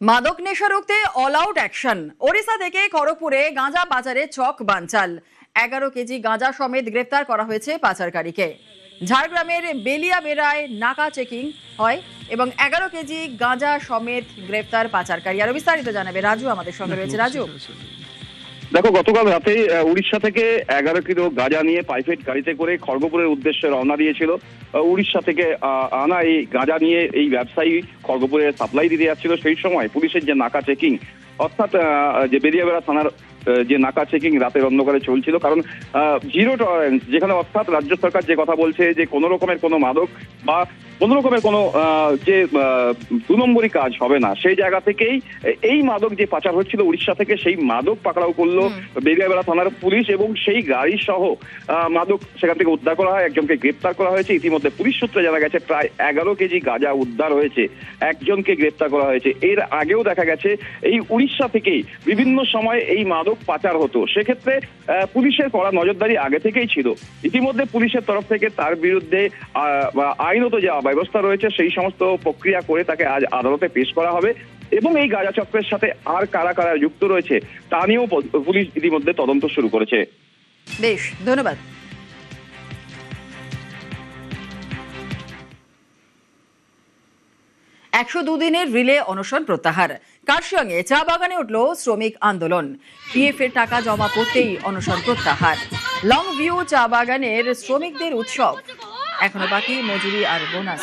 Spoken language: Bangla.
মাদক নেশা রুখতে অল আউট অ্যাকশন। ওড়িশা থেকে খড়গপুরে গাঁজা পাচারে ছক বানচাল। 11 কেজি গাঁজা সমেত গ্রেফতার করা হয়েছে পাচারকারীকে। ঝাড়গ্রামের বেলিয়াবেড়ায় নাকা চেকিং হয় এবং 11 কেজি গাঁজা সমেত গ্রেফতার পাচারকারী। আরো বিস্তারিত জানাবে রাজু আমাদের সঙ্গে রয়েছে। রাজু, দেখো, গতকাল রাতে উড়িষ্যা থেকে 11 কিলো গাঁজা নিয়ে প্রাইভেট গাড়িতে করে খড়গপুরের উদ্দেশ্যে রওনা দিয়েছিল। উড়িষ্যা থেকে আনা এই গাঁজা নিয়ে এই ব্যবসায়ী খড়গপুরে সাপ্লাই দিতে যাচ্ছিল। সেই সময় পুলিশের যে নাকা চেকিং, অর্থাৎ যে বেরিয়াবেড়া থানার যে নাকা চেকিং রাতের অন্ধকারে চলছিল, কারণ জিরো টলারেন্স, যেখানে অর্থাৎ রাজ্য সরকার যে কথা বলছে যে কোনো রকমের কোনো মাদক বা কোনো রকমের কোনো যে 2 নম্বরই কাজ হবে না, সেই জায়গা থেকেই এই মাদক যে পাচার হচ্ছিল উড়িষ্যা থেকে, সেই মাদক পাকড়াও করলো বেরিয়াবেড়া থানার পুলিশ এবং সেই গাড়ি সহ মাদক সেখান থেকে উদ্ধার করা হয়। একজনকে গ্রেপ্তার করা হয়েছে। ইতিমধ্যে পুলিশ সূত্রে জানা গেছে প্রায় 11 কেজি গাঁজা উদ্ধার হয়েছে, একজনকে গ্রেপ্তার করা হয়েছে। এর আগেও দেখা গেছে এই উড়িষ্যা থেকেই বিভিন্ন সময় এই মাদক পাচার হতো। সেক্ষেত্রে পুলিশের কড়া নজরদারি আগে থেকেই ছিল। ইতিমধ্যে পুলিশের তরফ থেকে তার বিরুদ্ধে আইনত যে ব্যবস্থা রয়েছে সেই সমস্ত প্রক্রিয়া করে তাকে আজ আদালতে পেশ করা হবে এবং এই গাঁজা চক্রের সাথে আর কারা কারা যুক্ত রয়েছে তা নিয়েও পুলিশ ইতিমধ্যে তদন্ত শুরু করেছে। বেশ, ধন্যবাদ। একশো দিনের রিলে অনশন প্রত্যাহার। কার্শিয়াংয়ে চা বাগানে উঠল শ্রমিক আন্দোলন। পিএফ এর টাকা জমা করতেই অনশন প্রত্যাহার। লং ভিউ চা বাগানের শ্রমিকদের উৎসব, এখনো বাকি মজুরি আর বোনাস।